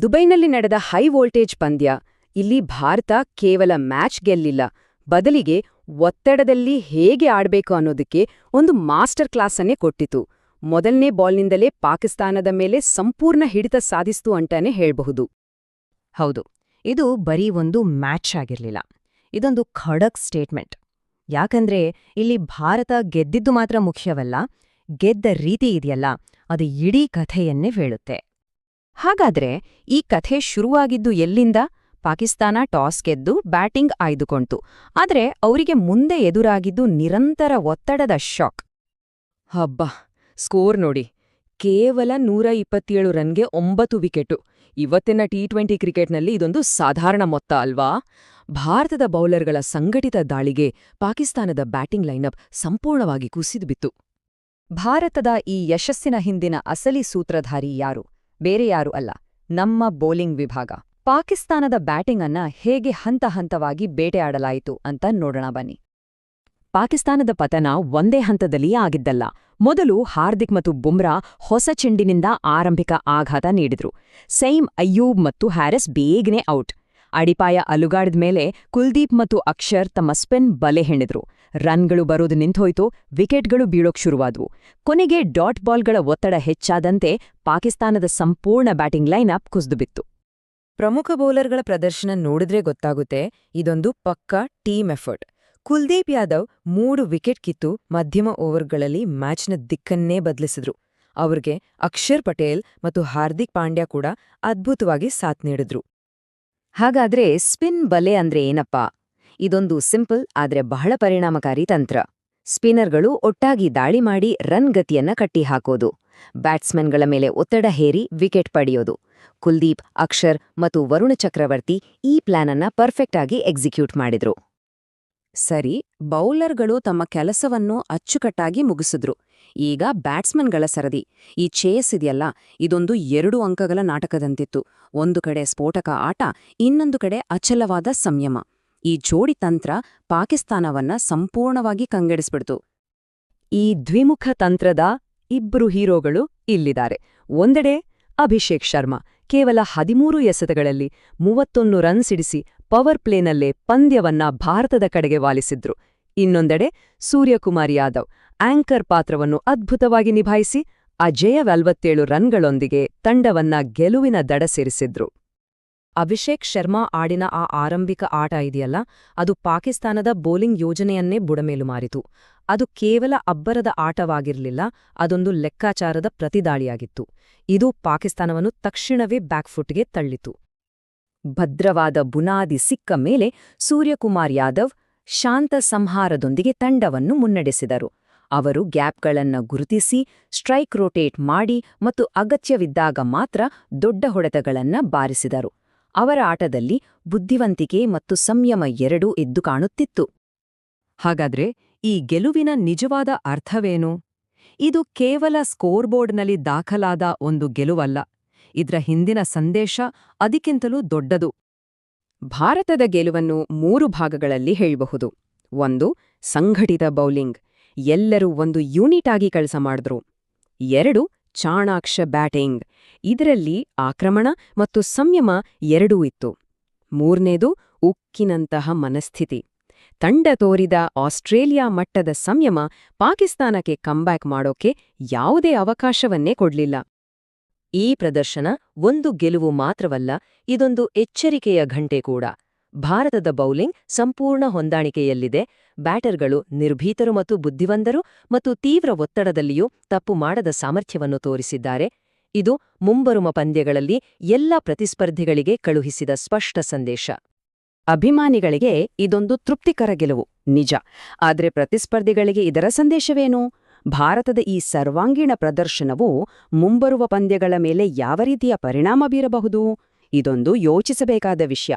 ದುಬೈನಲ್ಲಿ ನಡೆದ high voltage ಪಂದ್ಯ. ಇಲ್ಲಿ ಭಾರತ ಕೇವಲ ಮ್ಯಾಚ್ ಗೆಲ್ಲಿಲ್ಲ, ಬದಲಿಗೆ ಒತ್ತಡದಲ್ಲಿ ಹೇಗೆ ಆಡ್ಬೇಕು ಅನ್ನೋದಕ್ಕೆ ಒಂದು ಮಾಸ್ಟರ್ ಕ್ಲಾಸನ್ನೇ ಕೊಟ್ಟಿತು. ಮೊದಲನೇ ಬಾಲ್ನಿಂದಲೇ ಪಾಕಿಸ್ತಾನದ ಮೇಲೆ ಸಂಪೂರ್ಣ ಹಿಡಿತ ಸಾಧಿಸ್ತು ಅಂತಾನೆ ಹೇಳ್ಬಹುದು. ಹೌದು, ಇದು ಬರೀ ಒಂದು ಮ್ಯಾಚ್ ಆಗಿರ್ಲಿಲ್ಲ, ಇದೊಂದು ಖಡಕ್ ಸ್ಟೇಟ್ಮೆಂಟ್. ಯಾಕಂದ್ರೆ ಇಲ್ಲಿ ಭಾರತ ಗೆದ್ದಿದ್ದು ಮಾತ್ರ ಮುಖ್ಯವಲ್ಲ, ಗೆದ್ದ ರೀತಿ ಇದೆಯಲ್ಲ, ಅದು ಇಡೀ ಕಥೆಯನ್ನೇ ಹೇಳುತ್ತೆ. ಹಾಗಾದ್ರೆ ಈ ಕಥೆ ಶುರುವಾಗಿದ್ದು ಎಲ್ಲಿಂದ? ಪಾಕಿಸ್ತಾನ ಟಾಸ್ ಗೆದ್ದು ಬ್ಯಾಟಿಂಗ್ ಆಯ್ದುಕೊಂತು, ಆದ್ರೆ ಅವರಿಗೆ ಮುಂದೆ ಎದುರಾಗಿದ್ದು ನಿರಂತರ ಒತ್ತಡದ ಶಾಕ್. ಹಬ್ಬ, ಸ್ಕೋರ್ ನೋಡಿ, ಕೇವಲ 127 ರನ್ಗೆ 9 ವಿಕೆಟು. ಇವತ್ತಿನ ಟಿ20 ಕ್ರಿಕೆಟ್ನಲ್ಲಿ ಇದೊಂದು ಸಾಧಾರಣ ಮೊತ್ತ ಅಲ್ವಾ? ಭಾರತದ ಬೌಲರ್ಗಳ ಸಂಘಟಿತ ದಾಳಿಗೆ ಪಾಕಿಸ್ತಾನದ ಬ್ಯಾಟಿಂಗ್ ಲೈನಪ್ ಸಂಪೂರ್ಣವಾಗಿ ಕುಸಿದುಬಿತ್ತು. ಭಾರತದ ಈ ಯಶಸ್ಸಿನ ಹಿಂದಿನ ಅಸಲಿ ಸೂತ್ರಧಾರಿ ಯಾರು? ಬೇರೆ ಯಾರೂ ಅಲ್ಲ, ನಮ್ಮ ಬೌಲಿಂಗ್ ವಿಭಾಗ. ಪಾಕಿಸ್ತಾನದ ಬ್ಯಾಟಿಂಗ್ ಅನ್ನ ಹೇಗೆ ಹಂತ ಹಂತವಾಗಿ ಬೇಟೆಯಾಡಲಾಯಿತು ಅಂತ ನೋಡೋಣ ಬನ್ನಿ. ಪಾಕಿಸ್ತಾನದ ಪತನ ಒಂದೇ ಹಂತದಲ್ಲಿ ಆಗಿದ್ದಲ್ಲ. ಮೊದಲು ಹಾರ್ದಿಕ್ ಮತ್ತು ಬುಮ್ರಾ ಹೊಸ ಚೆಂಡಿನಿಂದ ಆರಂಭಿಕ ಆಘಾತ ನೀಡಿದ್ರು. ಸೈಮ್ ಅಯ್ಯೂಬ್ ಮತ್ತು ಹ್ಯಾರಿಸ್ ಬೇಗನೆ ಔಟ್. ಅಡಿಪಾಯ ಅಲುಗಾಡಿದ ಮೇಲೆ ಕುಲ್ದೀಪ್ ಮತ್ತು ಅಕ್ಷರ್ ತಮ್ಮ ಸ್ಪಿನ್ ಬಲೆ ಹೆಣಿದ್ರು. ರನ್ಗಳು ಬರೋದು ನಿಂತೋಯ್ತು, ವಿಕೆಟ್ಗಳು ಬೀಳೋಕ್ ಶುರುವಾದ್ವು. ಕೊನೆಗೆ ಡಾಟ್ ಬಾಲ್ಗಳ ಒತ್ತಡ ಹೆಚ್ಚಾದಂತೆ ಪಾಕಿಸ್ತಾನದ ಸಂಪೂರ್ಣ ಬ್ಯಾಟಿಂಗ್ ಲೈನಪ್ ಕುಸಿದುಬಿತ್ತು. ಪ್ರಮುಖ ಬೌಲರ್ಗಳ ಪ್ರದರ್ಶನ ನೋಡಿದ್ರೆ ಗೊತ್ತಾಗುತ್ತೆ, ಇದೊಂದು ಪಕ್ಕಾ team effort. Kuldeep Yadav 3 wicket ಕಿತ್ತು ಮಧ್ಯಮ ಓವರ್ಗಳಲ್ಲಿ ಮ್ಯಾಚ್ನ ದಿಕ್ಕನ್ನೇ ಬದಲಿಸಿದ್ರು. ಅವ್ರಿಗೆ ಅಕ್ಷರ್ ಪಟೇಲ್ ಮತ್ತು ಹಾರ್ದಿಕ್ ಪಾಂಡ್ಯ ಕೂಡ ಅದ್ಭುತವಾಗಿ ಸಾಥ್ ನೀಡಿದ್ರು. ಹಾಗಾದ್ರೆ ಸ್ಪಿನ್ ಬಲೆ ಅಂದ್ರೆ ಏನಪ್ಪಾ? ಇದೊಂದು ಸಿಂಪಲ್ ಆದ್ರೆ ಬಹಳ ಪರಿಣಾಮಕಾರಿ ತಂತ್ರ. ಸ್ಪಿನ್ನರ್ಗಳು ಒಟ್ಟಾಗಿ ದಾಳಿ ಮಾಡಿ ರನ್ ಗತಿಯನ್ನ ಕಟ್ಟಿಹಾಕೋದು, ಬ್ಯಾಟ್ಸ್ಮನ್ಗಳ ಮೇಲೆ ಒತ್ತಡ ಹೇರಿ ವಿಕೆಟ್ ಪಡೆಯೋದು. ಕುಲ್ದೀಪ್, ಅಕ್ಷರ್ ಮತ್ತು ವರುಣ ಚಕ್ರವರ್ತಿ ಈ ಪ್ಲಾನ್ ಅನ್ನ ಪರ್ಫೆಕ್ಟ್ ಆಗಿ ಎಕ್ಸಿಕ್ಯೂಟ್ ಮಾಡಿದ್ರು. ಸರಿ, ಬೌಲರ್ಗಳು ತಮ್ಮ ಕೆಲಸವನ್ನು ಅಚ್ಚುಕಟ್ಟಾಗಿ ಮುಗಿಸಿದ್ರು. ಈಗ ಬ್ಯಾಟ್ಸ್ಮನ್ಗಳ ಸರದಿ. ಈ ಚೇಸ್ ಇದೆಯಲ್ಲ, ಇದೊಂದು 2 ಅಂಕಗಳ ನಾಟಕದಂತಿತ್ತು. ಒಂದು ಕಡೆ ಸ್ಫೋಟಕ ಆಟ, ಇನ್ನೊಂದು ಕಡೆ ಅಚಲವಾದ ಸಂಯಮ. ಈ ಜೋಡಿ ತಂತ್ರ ಪಾಕಿಸ್ತಾನವನ್ನ ಸಂಪೂರ್ಣವಾಗಿ ಕಂಗೆಡಿಸ್ಬಿಡ್ತು. ಈ ದ್ವಿಮುಖ ತಂತ್ರದ 2 ಹೀರೋಗಳು ಇಲ್ಲಿದ್ದಾರೆ. ಒಂದೆಡೆ ಅಭಿಷೇಕ್ ಶರ್ಮಾ, ಕೇವಲ 13 ಎಸೆತಗಳಲ್ಲಿ 31 ರನ್ ಸಿಡಿಸಿ ಪವರ್ ಪ್ಲೇನಲ್ಲೇ ಪಂದ್ಯವನ್ನ ಭಾರತದ ಕಡೆಗೆ ವಾಲಿಸಿದ್ರು. ಇನ್ನೊಂದೆಡೆ ಸೂರ್ಯಕುಮಾರ್ ಯಾದವ್, ಆಂಕರ್ ಪಾತ್ರವನ್ನು ಅದ್ಭುತವಾಗಿ ನಿಭಾಯಿಸಿ ಅಜೇಯ 47 ರನ್ಗಳೊಂದಿಗೆ ತಂಡವನ್ನ ಗೆಲುವಿನ ದಡ ಸೇರಿಸಿದ್ರು. ಅಭಿಷೇಕ್ ಶರ್ಮಾ ಆಡಿನ ಆ ಆರಂಭಿಕ ಆಟ ಇದೆಯಲ್ಲ, ಅದು ಪಾಕಿಸ್ತಾನದ ಬೌಲಿಂಗ್ ಯೋಜನೆಯನ್ನೇ ಬುಡಮೇಲು ಮಾರಿತು. ಅದು ಕೇವಲ ಅಬ್ಬರದ ಆಟವಾಗಿರಲಿಲ್ಲ, ಅದೊಂದು ಲೆಕ್ಕಾಚಾರದ ಪ್ರತಿದಾಳಿಯಾಗಿತ್ತು. ಇದು ಪಾಕಿಸ್ತಾನವನ್ನು ತಕ್ಷಣವೇ ಬ್ಯಾಕ್ಫುಟ್ಗೆ ತಳ್ಳಿತು. ಭದ್ರವಾದ ಬುನಾದಿ ಸಿಕ್ಕ ಮೇಲೆ ಸೂರ್ಯಕುಮಾರ್ ಯಾದವ್ ಶಾಂತ ಸಂಹಾರದೊಂದಿಗೆ ತಂಡವನ್ನು ಮುನ್ನಡೆಸಿದರು. ಅವರು ಗ್ಯಾಪ್ಗಳನ್ನ ಗುರುತಿಸಿ ಸ್ಟ್ರೈಕ್ ರೊಟೇಟ್ ಮಾಡಿ ಮತ್ತು ಅಗತ್ಯವಿದ್ದಾಗ ಮಾತ್ರ ದೊಡ್ಡ ಹೊಡೆತಗಳನ್ನ ಬಾರಿಸಿದರು. ಅವರ ಆಟದಲ್ಲಿ ಬುದ್ಧಿವಂತಿಕೆ ಮತ್ತು ಸಂಯಮ ಎರಡೂ ಎದ್ದು ಕಾಣುತ್ತಿತ್ತು. ಹಾಗಾದ್ರೆ ಈ ಗೆಲುವಿನ ನಿಜವಾದ ಅರ್ಥವೇನು? ಇದು ಕೇವಲ ಸ್ಕೋರ್ಬೋರ್ಡ್ನಲ್ಲಿ ದಾಖಲಾದ ಒಂದು ಗೆಲುವಲ್ಲ, ಇದ್ರ ಹಿಂದಿನ ಸಂದೇಶ ಅದಕ್ಕಿಂತಲೂ ದೊಡ್ಡದು. ಭಾರತದ ಗೆಲುವನ್ನು 3 ಭಾಗಗಳಲ್ಲಿ ಹೇಳಬಹುದು. 1. ಸಂಘಟಿತ ಬೌಲಿಂಗ್, ಎಲ್ಲರೂ ಒಂದು ಯೂನಿಟ್ ಆಗಿ ಕೆಲಸ ಮಾಡಿದ್ರು. 2. ಚಾಣಾಕ್ಷ ಬ್ಯಾಟಿಂಗ್, ಇದರಲ್ಲಿ ಆಕ್ರಮಣ ಮತ್ತು ಸಂಯಮ ಎರಡೂ ಇತ್ತು. 3ನೇದು ಉಕ್ಕಿನಂತಹ ಮನಸ್ಥಿತಿ. ತಂಡ ತೋರಿದ ಆಸ್ಟ್ರೇಲಿಯಾ ಮಟ್ಟದ ಸಂಯಮ ಪಾಕಿಸ್ತಾನಕ್ಕೆ ಕಂಬ್ಯಾಕ್ ಮಾಡೋಕೆ ಯಾವುದೇ ಅವಕಾಶವನ್ನೇ ಕೊಡ್ಲಿಲ್ಲ. ಈ ಪ್ರದರ್ಶನ ಒಂದು ಗೆಲುವು ಮಾತ್ರವಲ್ಲ, ಇದೊಂದು ಎಚ್ಚರಿಕೆಯ ಘಂಟೆ ಕೂಡ. ಭಾರತದ ಬೌಲಿಂಗ್ ಸಂಪೂರ್ಣ ಹೊಂದಾಣಿಕೆಯಲ್ಲಿದೆ. ಬ್ಯಾಟರ್ಗಳು ನಿರ್ಭೀತರು ಮತ್ತು ಬುದ್ಧಿವಂತರು ಮತ್ತು ತೀವ್ರ ಒತ್ತಡದಲ್ಲಿಯೂ ತಪ್ಪು ಮಾಡದ ಸಾಮರ್ಥ್ಯವನ್ನು ತೋರಿಸಿದ್ದಾರೆ. ಇದು ಮುಂಬರುವ ಪಂದ್ಯಗಳಲ್ಲಿ ಎಲ್ಲ ಪ್ರತಿಸ್ಪರ್ಧಿಗಳಿಗೆ ಕಳುಹಿಸಿದ ಸ್ಪಷ್ಟ ಸಂದೇಶ. ಅಭಿಮಾನಿಗಳಿಗೆ ಇದೊಂದು ತೃಪ್ತಿಕರ ಗೆಲುವು, ನಿಜ. ಆದ್ರೆ ಪ್ರತಿಸ್ಪರ್ಧಿಗಳಿಗೆ ಇದರ ಸಂದೇಶವೇನು? ಭಾರತದ ಈ ಸರ್ವಾಂಗೀಣ ಪ್ರದರ್ಶನವು ಮುಂಬರುವ ಪಂದ್ಯಗಳ ಮೇಲೆ ಯಾವ ರೀತಿಯ ಪರಿಣಾಮ ಬೀರಬಹುದು? ಇದೊಂದು ಯೋಚಿಸಬೇಕಾದ ವಿಷಯ.